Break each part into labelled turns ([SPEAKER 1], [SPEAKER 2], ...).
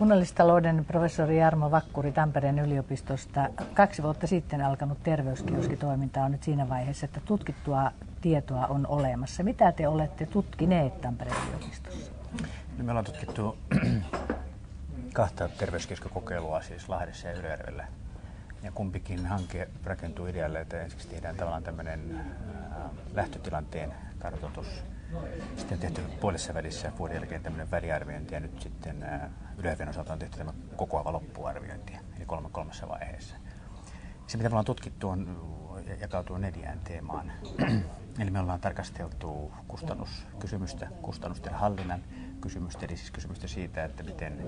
[SPEAKER 1] Kunnallistalouden professori Jarmo Vakkuri Tampereen yliopistosta. 2 vuotta sitten alkanut terveyskioskitoiminta on nyt siinä vaiheessa, että tutkittua tietoa on olemassa. Mitä te olette tutkineet Tampereen yliopistossa?
[SPEAKER 2] No, me ollaan tutkittu 2 terveyskioskikokeilua, siis Lahdessa ja Ylöjärvellä. Ja kumpikin hanke rakentuu idealle, että ensiksi tehdään tavallaan tämmöinen lähtötilanteen kartoitus. Sitten on tehty puolessa välissä vuoden jälkeen tämmöinen väliarviointi ja nyt sitten Ylöjärven osalta on tehty tämä kokoava loppuarviointi, eli kolmessa vaiheessa. Se, mitä me ollaan tutkittu, jakautuu 4 teemaan. Eli me ollaan tarkasteltu kustannuskysymystä, kustannusten hallinnan kysymystä, eli siis kysymystä siitä, että miten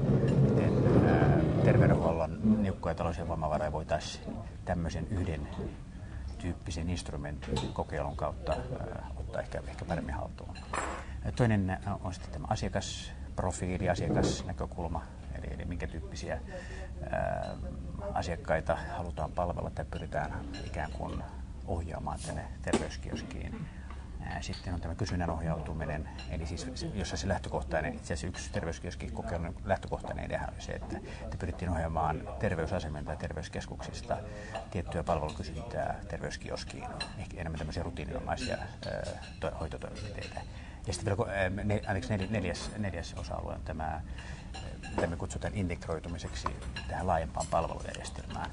[SPEAKER 2] terveydenhuollon niukkoja taloudellisia voimavaroja voitaisiin tämmöisen yhden tyyppisen instrumentin kokeilun kautta ottaa ehkä paremmin haltuun. Toinen on sitten tämä asiakasprofiili, asiakasnäkökulma, eli minkä tyyppisiä asiakkaita halutaan palvella tai pyritään ikään kuin ohjaamaan tänne terveyskioskiin. Sitten on tämä kysynnän ohjautuminen, eli siis jossa se lähtökohtainen, itse asiassa yksi terveyskioskikokeilun lähtökohtainen idea oli se, että pyrittiin ohjaamaan terveysasemien tai terveyskeskuksista tiettyä palvelukysyntää terveyskioskiin, ehkä enemmän tämmöisiä rutiininomaisia hoitotoimenpiteitä. Ja sitten vielä neljäs osa-alue on tämä, mitä me kutsutaan integroitumiseksi tähän laajempaan palvelujärjestelmään.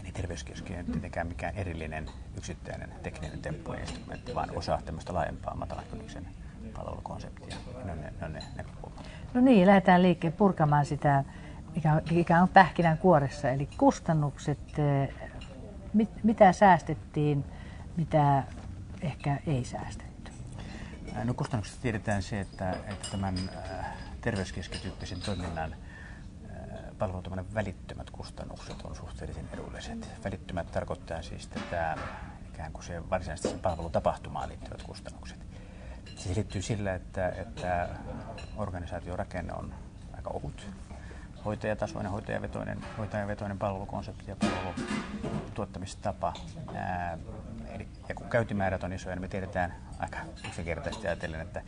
[SPEAKER 2] Eli terveyskioski ei tietenkään mikään erillinen yksittäinen tekninen temppu-instrumentti, vaan osa tämmöistä laajempaa matalan kynnyksen palvelukonseptia. Ne on ne näkökulmat.
[SPEAKER 1] No niin, lähdetään liikkeelle purkamaan sitä, mikä on pähkinän kuoressa, eli kustannukset, mitä säästettiin, mitä ehkä ei säästetty.
[SPEAKER 2] No kustannuksista tiedetään se, että tämän terveyskioskityyppisen toiminnan palvelutoiminnan välittömät kustannukset on suhteellisen edulliset. Välittömät tarkoittaa siis tätä ikään kuin se varsinaisesti sen palvelutapahtumaan liittyvät kustannukset. Se liittyy sillä, että organisaatiorakenne on aika ohut. Hoitajatasoinen, hoitajavetoinen palvelukonsepti ja palvelutuottamistapa. Ja kun käytimäärät on isoja, niin me tiedetään aika yksinkertaisesti ajatellen, että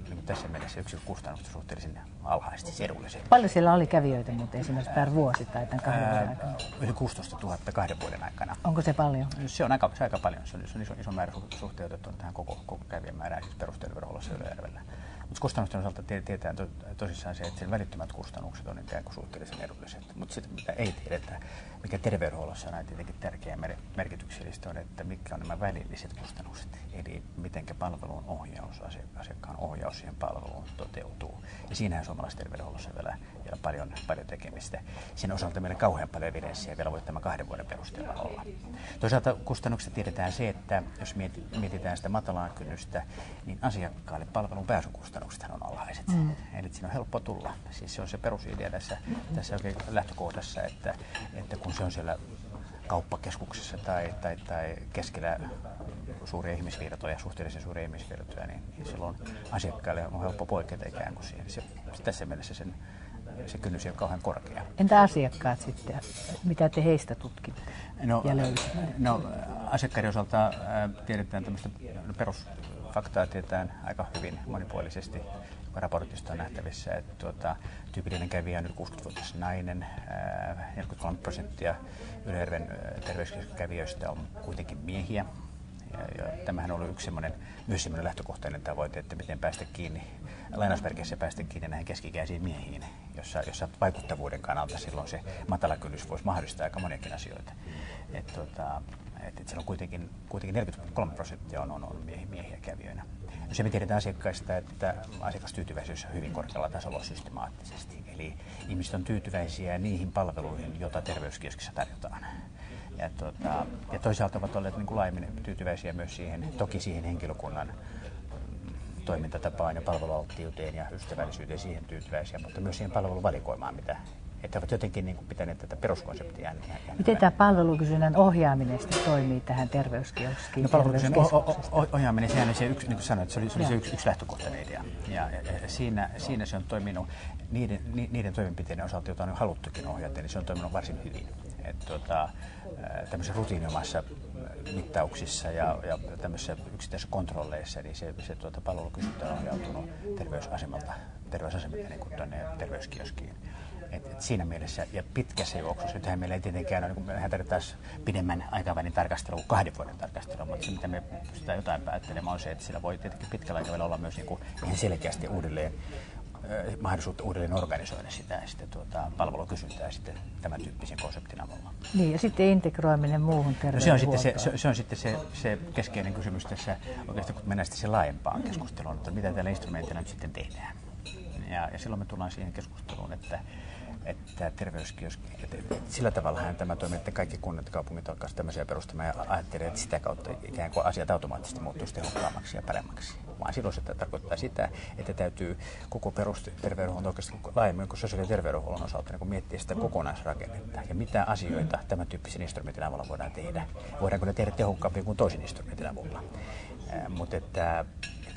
[SPEAKER 2] niin tässä mielessä yksikkökustannukset on suhteellisen alhaisesti edulliset.
[SPEAKER 1] Paljon siellä oli kävijöitä muuten esimerkiksi per vuosi tai tämän 2 vuoden aikana?
[SPEAKER 2] Yli 16 000 2 vuoden aikana.
[SPEAKER 1] Onko se paljon?
[SPEAKER 2] Se on aika paljon. Se on iso määrä suhteutettu tähän koko kävijämäärään, siis perusterveydenhuollossa Ylöjärvellä. Mutta kustannusten osalta tiedetään tosissaan se, että sen välittömät kustannukset on ikään kuin suhteellisen edulliset. Mutta sitten mitä ei tiedetä, mikä terveydenhuollossa on tietenkin tärkeä merkityksellistä on, että mitkä on nämä välilliset kustannukset. Eli miten palvelun ohjaus, asiakkaan ohjaus siihen palveluun toteutuu. Ja siinähän suomalaisessa terveydenhuollossa vielä paljon tekemistä. Sen osalta meillä kauhean paljon evidenssiä vielä voi tämä 2 vuoden perusteella olla. Toisaalta kustannuksista tiedetään se, että jos mietitään sitä matalaa kynnystä, niin asiakkaalle palvelun pääsykustannukset on alhaiset. Eli siinä on helppo tulla. Siis se on se perusidea tässä oikein lähtökohdassa, että kun se on siellä kauppakeskuksessa tai keskellä suuria ihmisvirtoja, suhteellisen suuria ihmisvirtoja, niin silloin asiakkaille on helppo poiketa ikään kuin siihen. Tässä mielessä se kynnys ei ole kauhean korkea.
[SPEAKER 1] Entä asiakkaat sitten? Mitä te heistä tutkitte ja löysitte?
[SPEAKER 2] No, asiakkaiden osalta tiedetään tämmöistä perusfaktaa tiedetään aika hyvin monipuolisesti. Raportista on nähtävissä, että tyypillinen kävijä on 60-vuotias nainen, 43% Ylöjärven terveyskeskuskävijöistä on kuitenkin miehiä. Ja tämähän on ollut myös semmoinen lähtökohtainen tavoite, että miten päästä kiinni, lainausmerkeissä päästä kiinni näihin keski-ikäisiin miehiin, jossa vaikuttavuuden kannalta silloin se matala kynnys voisi mahdollistaa aika moniakin asioita. Että siellä on kuitenkin 43% on miehiä kävijöinä. Se me tiedetään asiakkaista, että asiakastyytyväisyys on hyvin korkealla tasolla systemaattisesti. Eli ihmiset on tyytyväisiä niihin palveluihin, joita terveyskioskissa tarjotaan. Ja toisaalta ovat olleet niin kuin laajemmin tyytyväisiä myös siihen henkilökunnan toimintatapaan ja palvelualttiuteen ja ystävällisyyteen siihen tyytyväisiä, mutta myös siihen palveluvalikoimaan, että ovat jotenkin niin kuin pitäneet tätä peruskonseptia.
[SPEAKER 1] Miten tämä palvelukysynnän ohjaaminen toimii tähän terveyskioskiin?
[SPEAKER 2] No, palvelukysynnän ohjaaminen, sehän on se yksi, niin kuin sanoin, se oli se yksi lähtökohtainen idea. Ja siinä se on toiminut niiden toimenpiteiden osalta, joita on haluttukin ohjata, niin se on toiminut varsin hyvin. Tämmöisissä rutiininomaisissa mittauksissa ja tämmöisissä yksittäisissä kontrolleissa, niin se palvelukysyntä on ohjautunut terveysasemilta niin kuin tuonne terveyskioskiin. Et siinä mielessä ja pitkässä juoksussa, nythän meillä ei tietenkään ole, niin mehän tarvittaisiin pidemmän aikavälin tarkastelua kuin 2 vuoden tarkastelua, mutta se mitä me pystytään jotain päättelemään on se, että sillä voi tietenkin pitkällä aikavälillä olla myös niin kuin ihan selkeästi mahdollisuutta uudelleen organisoida sitä palvelukysyntää sitten tämän tyyppisen konseptin avulla.
[SPEAKER 1] Niin, ja sitten integroiminen muuhun terveydenhuoltoon.
[SPEAKER 2] Se on sitten se keskeinen kysymys tässä oikeastaan, kun mennään sitten laajempaan keskusteluun, että mitä tällä instrumentilla nyt sitten tehdään. Ja silloin me tullaan siihen keskusteluun, että terveyskioski, sillä tavallahan tämä toimii, että kaikki kunnat ja kaupungit alkaisivat tämmöisiä perustamaan ja ajattelevat, että sitä kautta ikään kuin asiat automaattisesti muuttuisi tehokkaammaksi ja paremmaksi. Vaan silloin se tarkoittaa sitä, että täytyy koko perusterveydenhuollon oikeasti laajemmin kuin sosiaali- ja terveydenhuollon osalta niin miettiä sitä kokonaisrakennetta ja mitä asioita tämän tyyppisen instrumentin avulla voidaan tehdä. Voidaanko ne tehdä tehokkaampia kuin toisen instrumentin avulla. Mutta että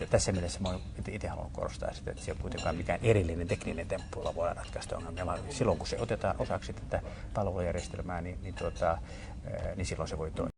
[SPEAKER 2] tässä mielessä mä itse haluan korostaa sitä, että se ei ole kuitenkaan mikään erillinen tekninen temppu, jolla voidaan ratkaista ongelmia. Silloin kun se otetaan osaksi tätä palvelujärjestelmää, niin silloin se voi toimia.